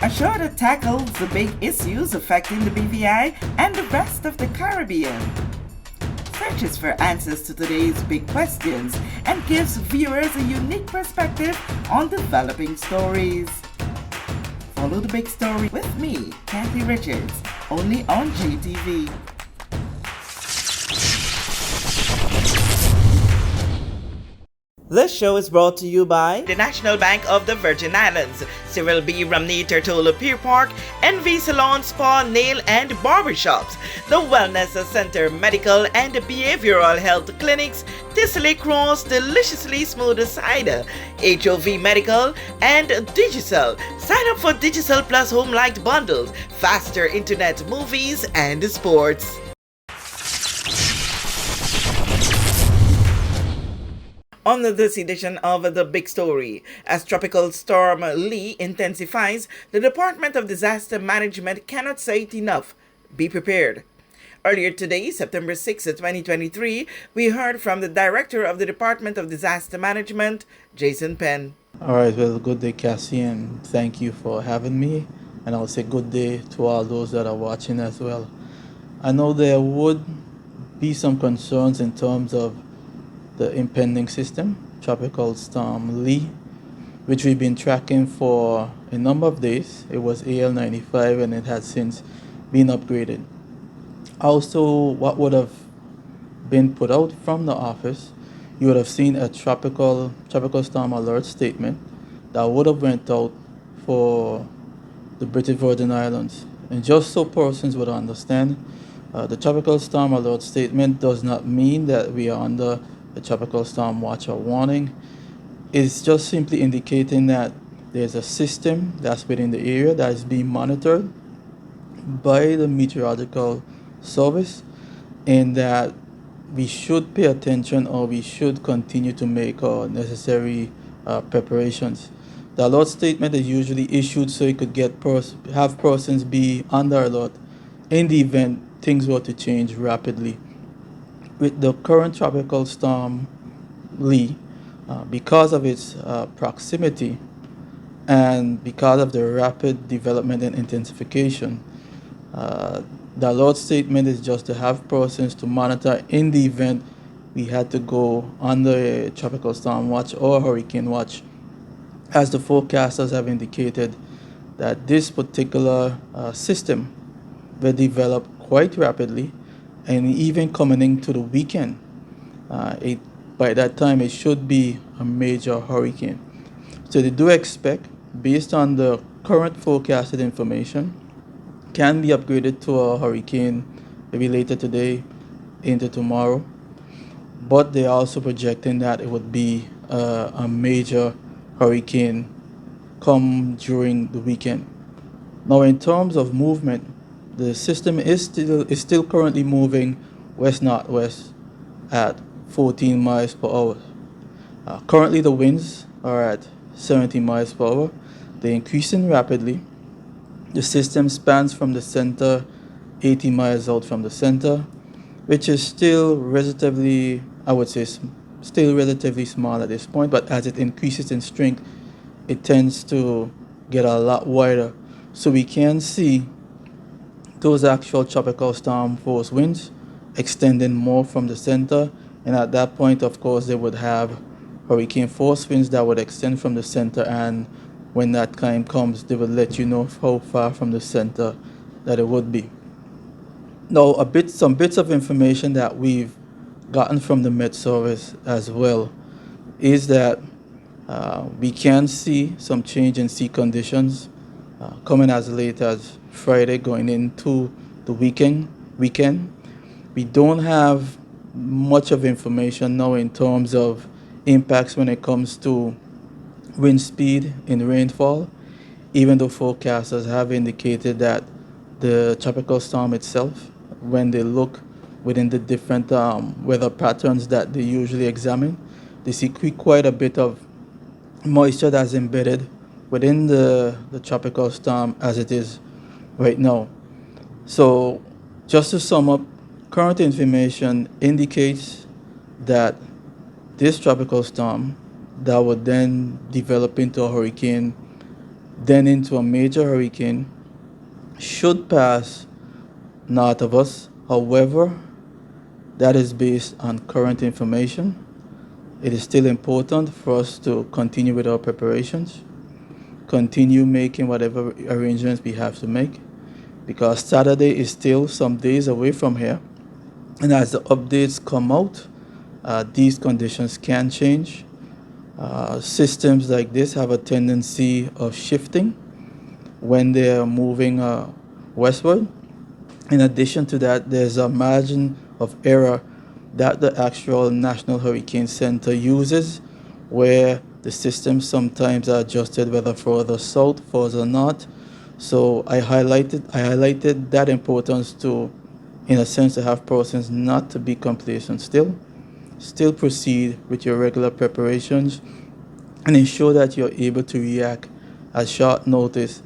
A show that tackles the big issues affecting the BVI and the rest of the Caribbean. Searches for answers to today's big questions and gives viewers a unique perspective on developing stories. Follow the big story with me, Kathy Richards, only on GTV. This show is brought to you by the National Bank of the Virgin Islands, Cyril B. Ramney Tertola Pier Park, NV Salon Spa, Nail and Barbershops, the Wellness Center Medical and Behavioral Health Clinics, Tissot Cross Deliciously Smooth Cider, HOV Medical, and Digicel. Sign up for Digicel Plus Home Light Bundles, faster internet, movies, and sports. On this edition of The Big Story, as Tropical Storm Lee intensifies, the Department of Disaster Management cannot say it enough. Be prepared. Earlier today, September 6, 2023, we heard from the Director of the Department of Disaster Management, Jason Penn. All right, well, good day, Cassie, and thank you for having me. And I'll say good day to all those that are watching as well. I know there would be some concerns in terms of the impending system, Tropical Storm Lee, which we've been tracking for a number of days. It was AL95 and it has since been upgraded. Also, what would have been put out from the office, you would have seen a tropical storm alert statement that would have went out for the British Virgin Islands. And just so persons would understand, the tropical storm alert statement does not mean that we are under the tropical storm watch or warning. It's just simply indicating that there's a system that's within the area that is being monitored by the meteorological service, and that we should pay attention, or we should continue to make our necessary preparations. The alert statement is usually issued so it could have persons be under alert in the event things were to change rapidly. With the current tropical storm Lee, because of its proximity and because of the rapid development and intensification, the alert statement is just to have persons to monitor in the event we had to go under a tropical storm watch or hurricane watch, as the forecasters have indicated that this particular system will develop quite rapidly. And even coming into the weekend, by that time it should be a major hurricane. So they do expect, based on the current forecasted information, can be upgraded to a hurricane maybe later today into tomorrow. But they're also projecting that it would be a major hurricane come during the weekend. Now, in terms of movement, the system is still currently moving west-northwest at 14 miles per hour. Currently, the winds are at 70 miles per hour. They're increasing rapidly. The system spans from the center 80 miles out from the center, which is still relatively, I would say, still relatively small at this point. But as it increases in strength, it tends to get a lot wider. So we can see those actual tropical storm force winds extending more from the center, and at that point, of course, they would have hurricane force winds that would extend from the center, and when that time comes, they will let you know how far from the center that it would be. Now, some bits of information that we've gotten from the Met Service as well is that we can see some change in sea conditions coming as late as Friday going into the weekend. We don't have much of information now in terms of impacts when it comes to wind speed in rainfall, even though forecasters have indicated that the tropical storm itself, when they look within the different weather patterns that they usually examine, they see quite a bit of moisture that's embedded within the tropical storm as it is right now. So just to sum up, current information indicates that this tropical storm that would then develop into a hurricane then into a major hurricane, should pass north of us. However, that is based on current information. It is still important for us to continue with our preparations, continue making whatever arrangements we have to make, because Saturday is still some days away from here. And as the updates come out, these conditions can change. Systems like this have a tendency of shifting when they are moving westward. In addition to that, there's a margin of error that the actual National Hurricane Center uses, where the systems sometimes are adjusted whether further south, further north. So I highlighted that importance to, in a sense, to have persons not to be complacent. Still proceed with your regular preparations and ensure that you're able to react at short notice.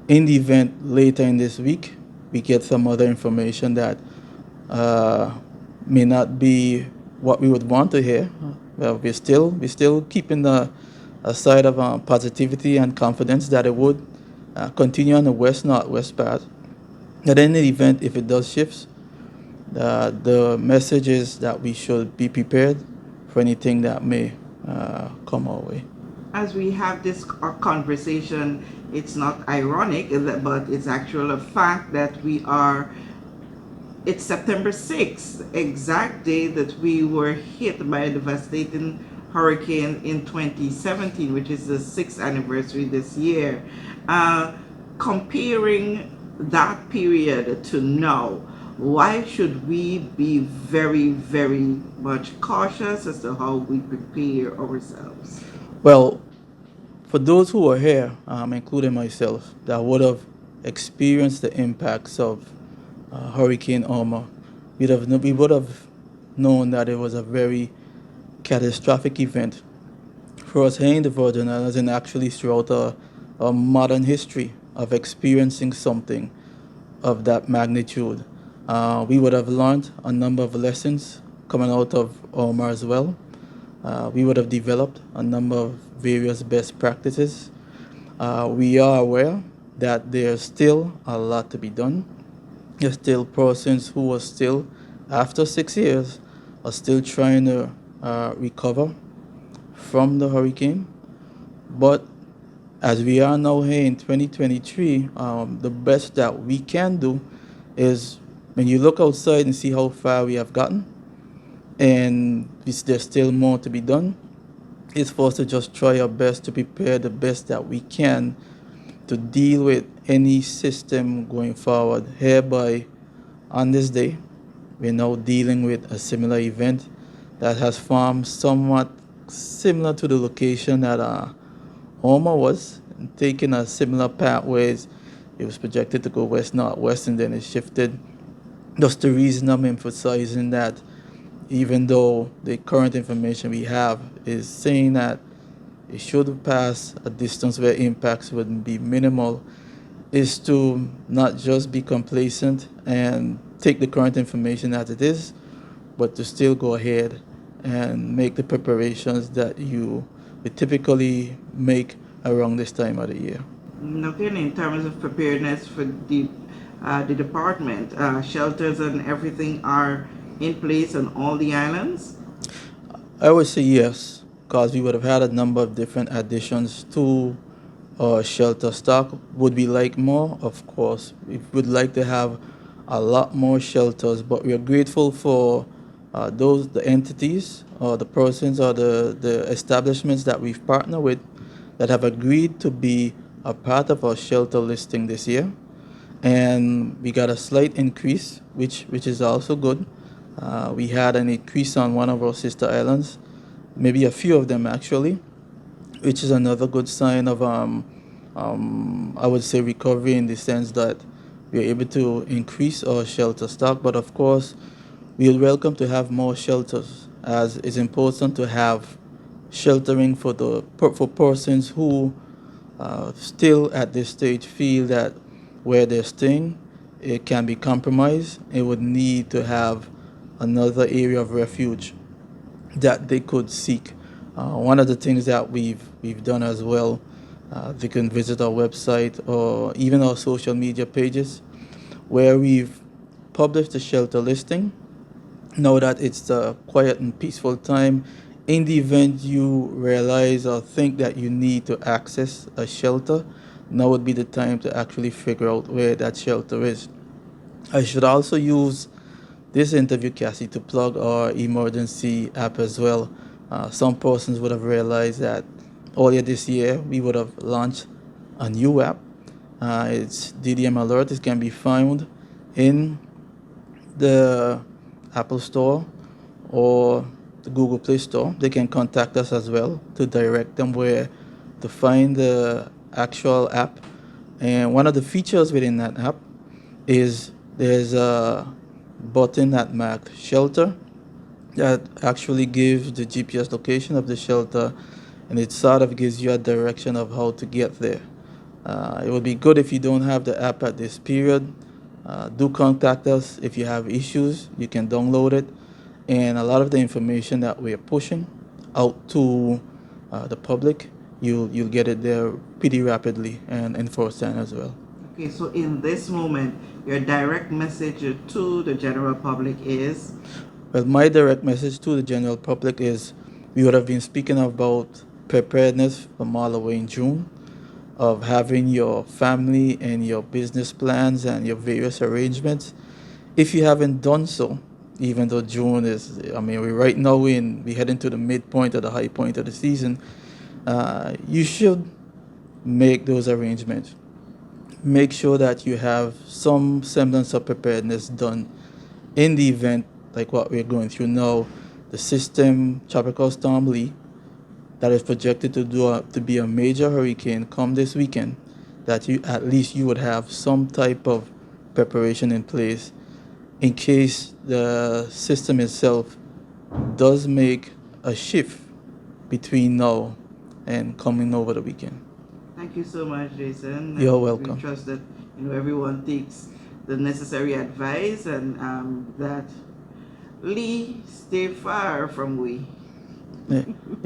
In the event later in this week, we get some other information that uh, may not be what we would want to hear. Well, we're still keeping a side of positivity and confidence that it would continue on the west northwest path. At any event, if it does shift, the message is that we should be prepared for anything that may come our way. As we have this conversation, it's not ironic, but it's actual a fact that it's September 6th, exact day that we were hit by a devastating hurricane in 2017, which is the 6th anniversary this year. Comparing that period to now, why should we be very, very much cautious as to how we prepare ourselves? Well, for those who were here, including myself, that would have experienced the impacts of Hurricane Irma, we would have known that it was a very catastrophic event for us here in the Virgin Islands and actually throughout our modern history of experiencing something of that magnitude. We would have learned a number of lessons coming out of Irma as well. We would have developed a number of various best practices. We are aware that there's still a lot to be done. There's still persons who are still, after 6 years, are still trying to recover from the hurricane. But as we are now here in 2023, the best that we can do is when you look outside and see how far we have gotten, and there's still more to be done, it's for us to just try our best to prepare the best that we can to deal with any system going forward. Hereby, on this day, we're now dealing with a similar event that has formed somewhat similar to the location that Irma was, and taking a similar pathways. It was projected to go west northwest, and then it shifted. That's the reason I'm emphasizing that, even though the current information we have is saying that it should pass a distance where impacts would be minimal, is to not just be complacent and take the current information as it is, but to still go ahead and make the preparations that you would typically make around this time of the year. Okay, in terms of preparedness for the department, shelters and everything are in place on all the islands? I would say yes, because we would have had a number of different additions to our shelter stock. Would we like more? Of course. We would like to have a lot more shelters, but we are grateful for the entities or the persons or the establishments that we've partnered with that have agreed to be a part of our shelter listing this year. And we got a slight increase, which is also good. We had an increase on one of our sister islands, maybe a few of them actually, which is another good sign of, I would say, recovery in the sense that we are able to increase our shelter stock. But of course, we would welcome to have more shelters, as it's important to have sheltering for persons who still at this stage feel that where they're staying, it can be compromised. It would need to have another area of refuge that they could seek. One of the things that we've done as well, They can visit our website or even our social media pages where we've published the shelter listing. Know that it's a quiet and peaceful time. In the event you realize or think that you need to access a shelter, now would be the time to actually figure out where that shelter is. I should also use this interview, Cassie, to plug our emergency app as well. Some persons would have realized that earlier this year we would have launched a new app. It's DDM Alert. It can be found in the Apple Store or the Google Play Store. They can contact us as well to direct them where to find the actual app. And one of the features within that app is there's a button that marked shelter that actually gives the GPS location of the shelter, and it sort of gives you a direction of how to get there. It would be good if you don't have the app at this period. Do contact us if you have issues. You can download it, and a lot of the information that we're pushing out to the public, you'll get it there pretty rapidly and in firsthand as well. Okay, so in this moment, your direct message to the general public is? Well, my direct message to the general public is we would have been speaking about preparedness from all the way in June, of having your family and your business plans and your various arrangements. If you haven't done so, even though June is, we're right now we head into the midpoint or the high point of the season, you should make those arrangements. Make sure that you have some semblance of preparedness done in the event like what we're going through now. The system, Tropical Storm Lee, that is projected to be a major hurricane come this weekend, that you at least you would have some type of preparation in place in case the system itself does make a shift between now and coming over the weekend. Thank you so much, Jason. You're welcome. We trust that everyone takes the necessary advice and that Lee stay far from we.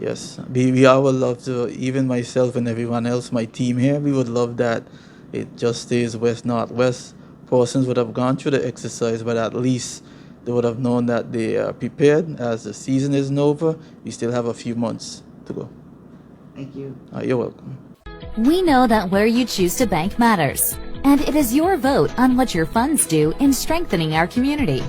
Yes, we all would love to, even myself and everyone else, my team here, we would love that it just stays west, northwest. Persons would have gone through the exercise, but at least they would have known that they are prepared as the season isn't over. We still have a few months to go. Thank you. You're welcome. We know that where you choose to bank matters, and it is your vote on what your funds do in strengthening our community.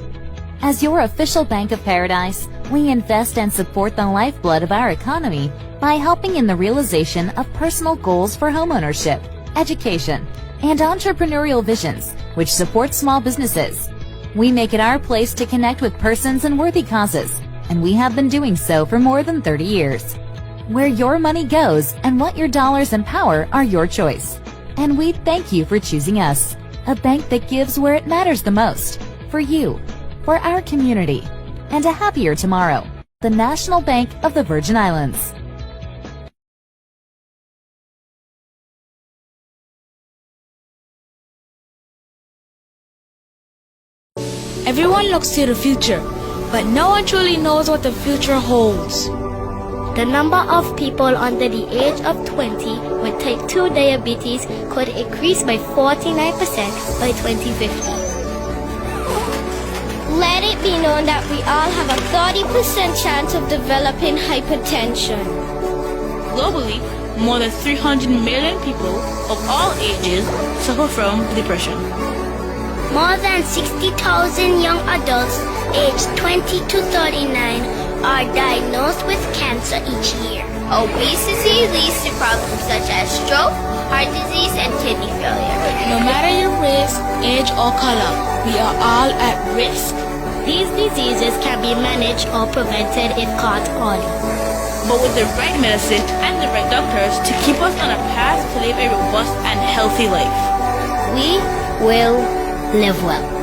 As your official Bank of Paradise, we invest and support the lifeblood of our economy by helping in the realization of personal goals for homeownership, education, and entrepreneurial visions, which support small businesses. We make it our place to connect with persons and worthy causes, and we have been doing so for more than 30 years. Where your money goes and what your dollars empower are your choice. And we thank you for choosing us, a bank that gives where it matters the most, for you, for our community, and a happier tomorrow. The National Bank of the Virgin Islands. Everyone looks to the future, but no one truly knows what the future holds. The number of people under the age of 20 with type 2 diabetes could increase by 49% by 2050. Let it be known that we all have a 30% chance of developing hypertension. Globally, more than 300 million people of all ages suffer from depression. More than 60,000 young adults aged 20 to 39 are diagnosed with cancer each year. Obesity leads to problems such as stroke, heart disease, and kidney failure. No matter your race, age, or color, we are all at risk. These diseases can be managed or prevented if caught early. But with the right medicine and the right doctors to keep us on a path to live a robust and healthy life, we will live well.